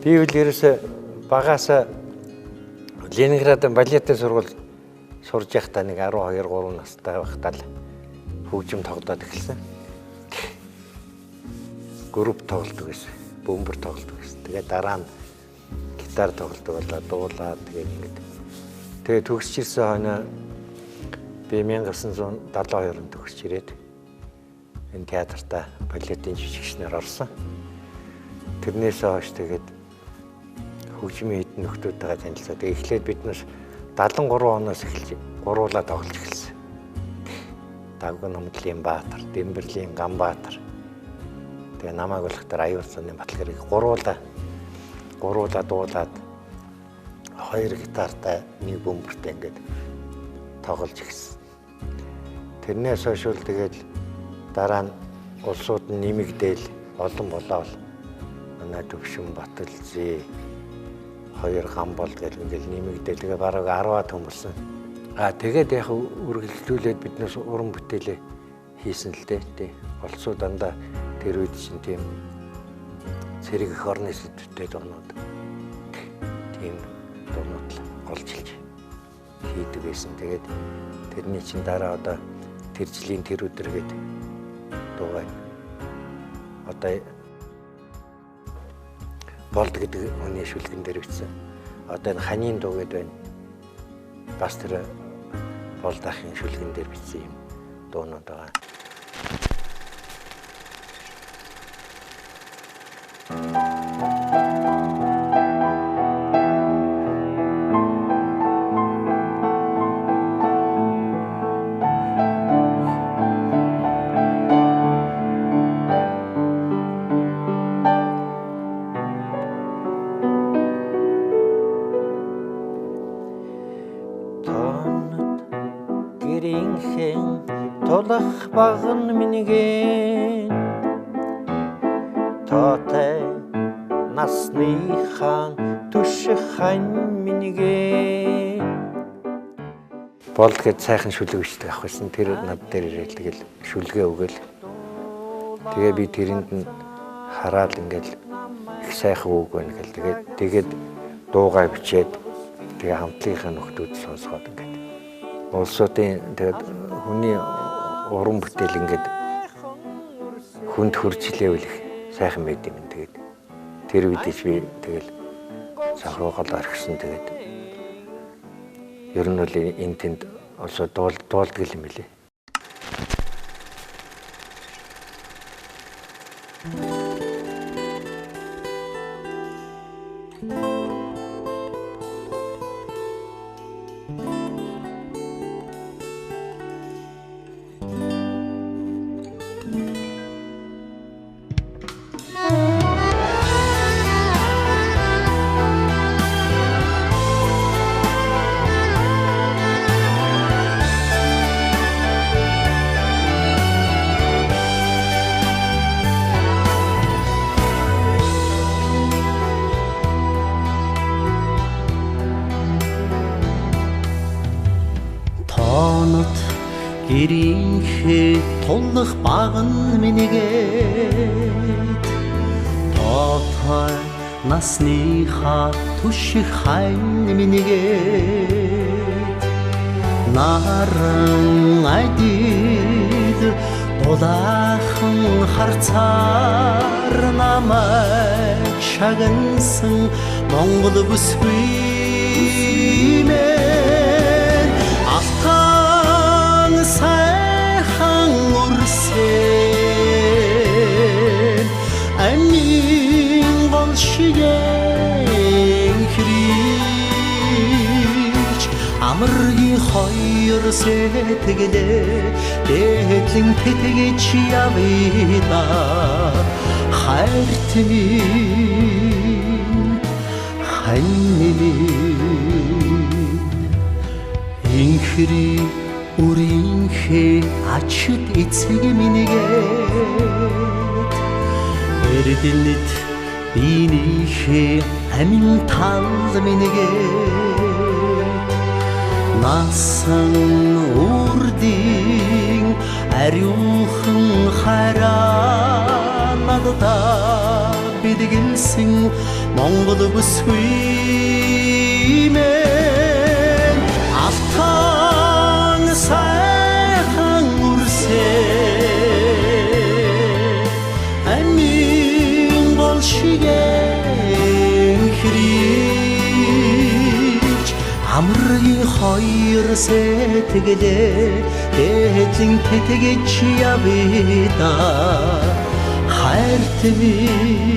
Би үл ерөөсө багаасаа Ленинградын балетын сургууль сурж байхдаа нэг 12 3 настай байхдаа л хөгжим тоглоод эхэлсэн. Групп тоглодог байсан. Бөмбөр тоглодог байсан. Тэгээд дараа нь гитар тоглодог болоо дуулаад тэгээд ингэж. Тэгээд төгсч ирсэн хойно би 1972 онд төгсч ирээд энэ театртаа балетын жижигчнээр орсон. Тэрнээс хойш тэгээд хөгжмийн хэдэн нөхдүүдтэйгээ танилцаад эхлээд биднээс 73 оноос эхэлж гуруулаа тоглож эхэлсэн. Давган Номдлын Баатар, Дэмбэрлийн Ганбаатар. Тэгээ намайг болохдоор Аюул цааны Баталгэрийг гуруулаа дуулаад 2 гитартай нэг бөмбөртэй ингээд тоглож эхэлсэн. Тэрнээс хойш тэгээд дараа нь улсууд нь нэмэгдээл олон болоо манай Төвшин Баталзээ 2 гам болд гэл ингээл нэмэгдээл тэгээ бараг 10-аад хүмүүссэн. Тэгээд яг үргэлжлүүлээд биднээс уран бүтээлээ хийсэн л дээ. Олцоо дандаа тэр үед чинь тийм цэрэг эх орны сэдвтэй дуунууд тийм дуунууд л олжилж хийдэг байсан. Тэгээд тэрний чинь дараа одоо тэр жилийн тэр өдөр гээд дуугаа одоо болд гэдэг хүний шүлгэн дээр бичсэн. Одоо энэ ханийн дуу гэдэг байна. Бас тэр болд ахын шүлгэн дээр бичсэн юм дуунууд байгаа. Тулах баган минийгээ тоотой насныхаа түших хань минийгээ болд гэж сайхан шүлэг бичдэг ах байсан. Тэр над дээр ирээд тэгэл шүлгээ өгөөл. Тэгээ би тэрэнд нь хараад ингээл их сайхан үг байна гэл тэгээд дуугаа бичээд тэгээ хамтлагийнхаа нөхдүүд сонсгоод ингээд улсуудын тэгээд хүний уран бүтээл ингээд хүнд хүрчлээвэл их сайхан байд юм. Тэгээд тэр үедээ би тэгэл завхруугал орхисон. Тэгээд ер нь бол энэ тэнд also дуулдаг юм билээ. Гэрийнхээ тулах баган минийгээд тоотой насныхаа түших хань минийгээд наран айдид дулаахан харцаар намайг шагынсың Моңғол бүсгүймен Ақтан сайхан үрсен Әмин болшыген крич Амырги хайыр сетігілі Детлің тетіге чиявида Хартмин ханнелин Инхри уринхе ачыт ицеге минегет Эрдилит бинихе әмин тал минегет Насын урдин әрюхын хайранадыда Бедігілсің Моңғол бүсгүймен Ақтан сайхан үрсен Әмин болшыген крич Амырги хайыр сетігілі Детлің тетіге чиявида Хартмин